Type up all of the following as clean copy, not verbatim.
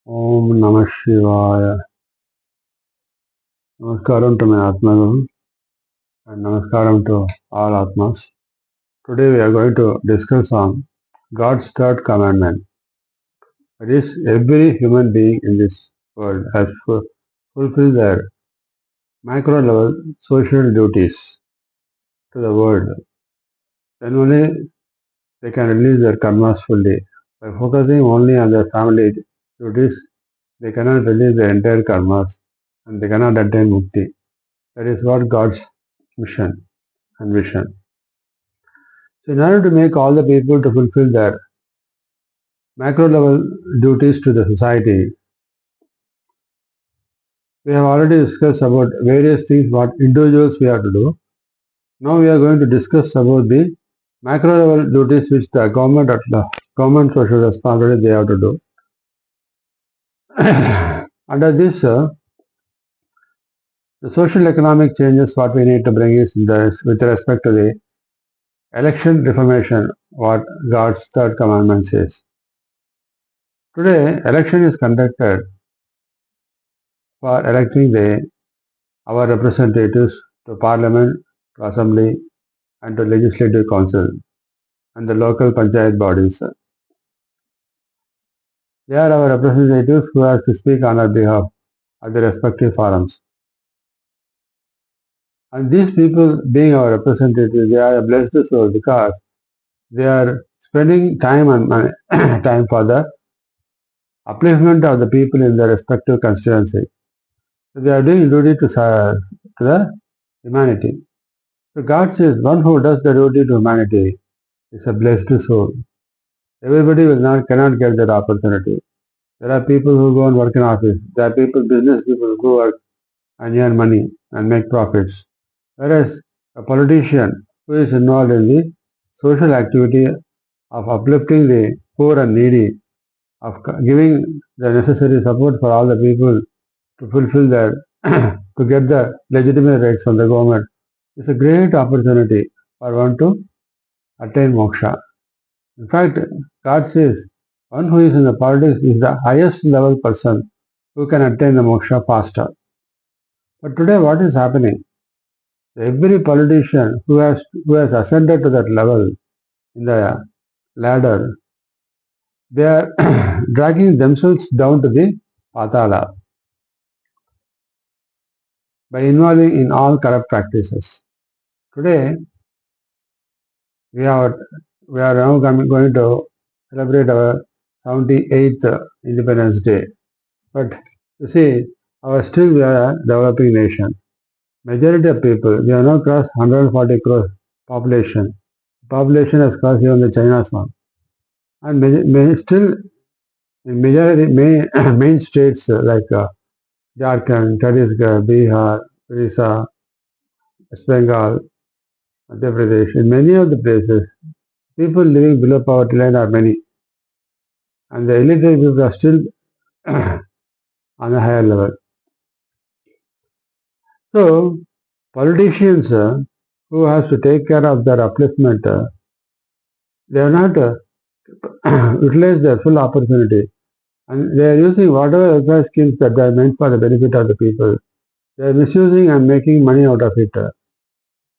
Om Namah Shivaya. Namaskaram to my Atma Guru and Namaskaram to all Atmas. Today we are going to discuss on God's third commandment. That is, every human being in this world has fulfilled their macro level social duties to the world. Then only they can release their karmas fully. By focusing only on their family duties, they cannot release their entire karmas and they cannot attain mukti. That is what God's mission and vision. So in order to make all the people to fulfill their macro level duties to the society, we have already discussed about various things what individuals we have to do. Now we are going to discuss about the macro level duties which the government social responsibility they have to do. Under this, the social economic changes what we need to bring is with respect to the election reformation, what God's third commandment says. Today, election is conducted for electing our representatives to Parliament, to Assembly, and to Legislative Council and the local panchayat bodies. They are our representatives who have to speak on our behalf at the respective forums. And these people, being our representatives, they are a blessed soul because they are spending time and money, time for the upliftment of the people in their respective constituency. So they are doing duty to the humanity. So God says, one who does the duty to humanity is a blessed soul. Everybody cannot get that opportunity. There are people who go and work in office. There are business people who go work and earn money and make profits. Whereas a politician who is involved in the social activity of uplifting the poor and needy, of giving the necessary support for all the people to fulfill their, to get the legitimate rights from the government, is a great opportunity for one to attain moksha. In fact, God says, one who is in the politics is the highest level person who can attain the moksha faster. But today what is happening? Every politician who has ascended to that level in the ladder, they are dragging themselves down to the patala by involving in all corrupt practices. Today, we are now going to celebrate our 78th Independence Day. But you see, still we are a developing nation. Majority of people, we have now crossed 140 crore population. Population has crossed even the China's one. And still, in majority main states like Jharkhand, Chhattisgarh, Bihar, Orissa, West Bengal, Madhya Pradesh, in many of the places, people living below poverty line are many. And the illiterate people are still on a higher level. So, politicians who have to take care of their upliftment, they have not utilized their full opportunity. And they are using whatever welfare schemes that are meant for the benefit of the people. They are misusing and making money out of it.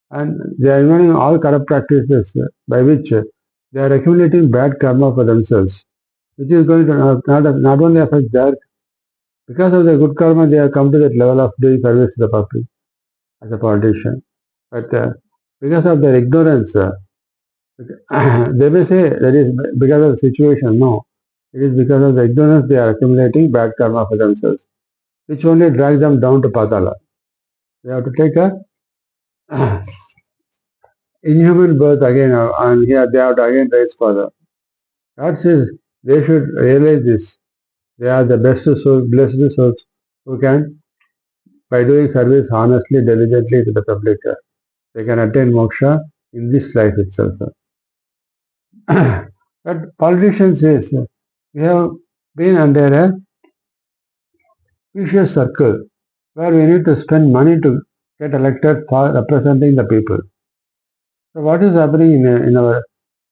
And they are involving all corrupt practices by which they are accumulating bad karma for themselves, which is going to not only affect their, because of their good karma, they have come to that level of doing service to the public as a politician. But because of their ignorance, they may say that is because of the situation. No, it is because of the ignorance they are accumulating bad karma for themselves, which only drags them down to patala. They have to take a inhuman birth again, and here they have to again rise further. God says they should realize this. They are the best souls, blessed souls who can, by doing service honestly, diligently to the public, they can attain moksha in this life itself. But politicians says we have been under a vicious circle where we need to spend money to get elected for representing the people. So what is happening in our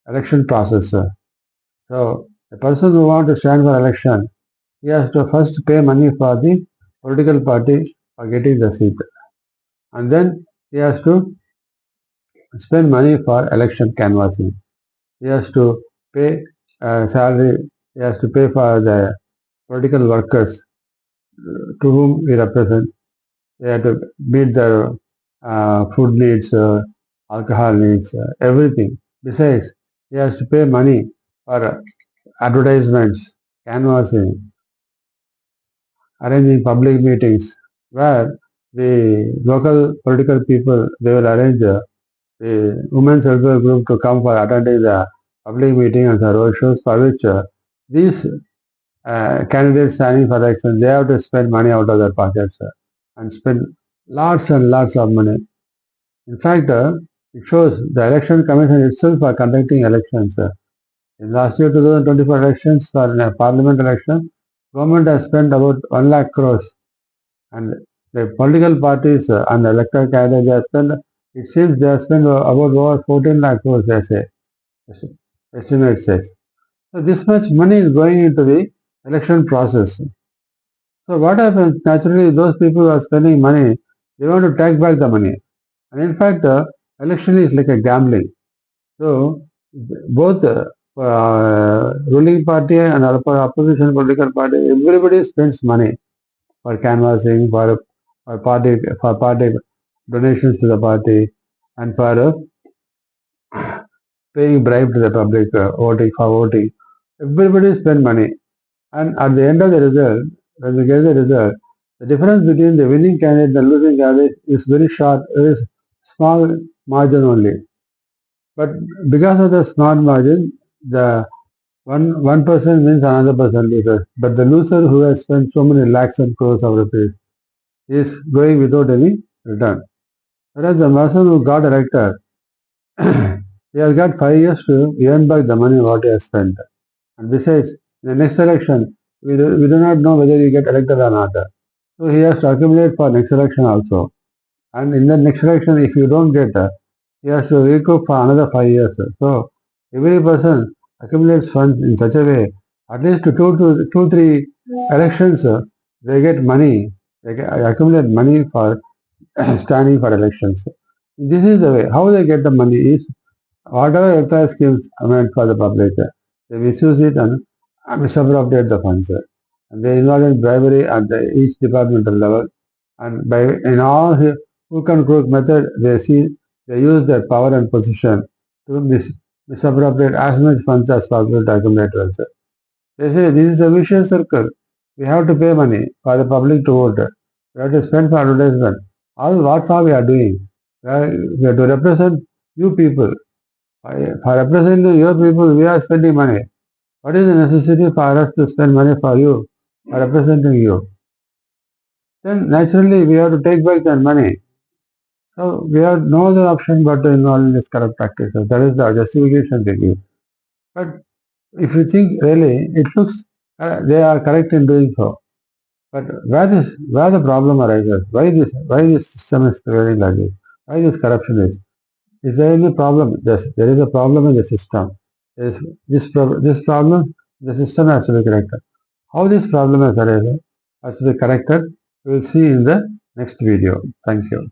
election process? So a person who wants to stand for election, he has to first pay money for the political party for getting the seat. And then he has to spend money for election canvassing. He has to pay salary, he has to pay for the political workers to whom we represent. They have to meet their food needs, alcohol needs, everything. Besides, he has to pay money for advertisements, canvassing, arranging public meetings where the local political people, they will arrange the women's welfare group to come for attending the public meeting and the road shows for which these candidates standing for election, they have to spend money out of their pockets and spend lots and lots of money. In fact, it shows the election commission itself are conducting elections. In last year 2024 elections for parliament election, government has spent about 1 lakh crores, and the political parties and the electoral candidates, they have spent, it seems they have spent about over 14 lakh crores, they say, estimate says. So this much money is going into the election process. So what happens? Naturally, those people who are spending money, they want to take back the money. And in fact, election is like a gambling. So both ruling party and opposition political party, everybody spends money for canvassing, for party donations to the party, and for paying bribe to the public, voting for voting. Everybody spend money, and at the end of the result, when we get the result, the difference between the winning candidate and the losing candidate is very short, very small margin only. But because of the small margin, the one person wins, another person loses. But the loser who has spent so many lakhs and crores of rupees is going without any return. Whereas the person who got elected, he has got 5 years to earn back the money what he has spent. And besides, in the next election, we do not know whether you get elected or not. So he has to accumulate for next election also. And in the next election, if you don't get, he has to recoup for another 5 years. So every person accumulates funds in such a way, at least two, 3 elections, they get money, accumulate money for standing for elections. This is the way. How they get the money is whatever welfare schemes are meant for the public, they misuse it and misappropriate the funds. And they involve in bribery at each departmental level. And by in all hook and crook method, they use their power and position to misappropriate as much funds as possible to accumulate wealth. They say this is a vicious circle. We have to pay money for the public to vote. We have to spend for advertisement. All what for we are doing. We have to represent you people. For representing your people, we are spending money. What is the necessity for us to spend money for you, for representing you? Then naturally we have to take back that money. So we have no other option but to involve in this corrupt practices. That is the justification they give. But if you think really, it looks they are correct in doing so. But where the problem arises? Why this system is prevailing like this? Why this corruption is? Is there any problem? Yes, there is a problem in the system. This problem, the system has to be corrected. How this problem has to be corrected, we will see in the next video. Thank you.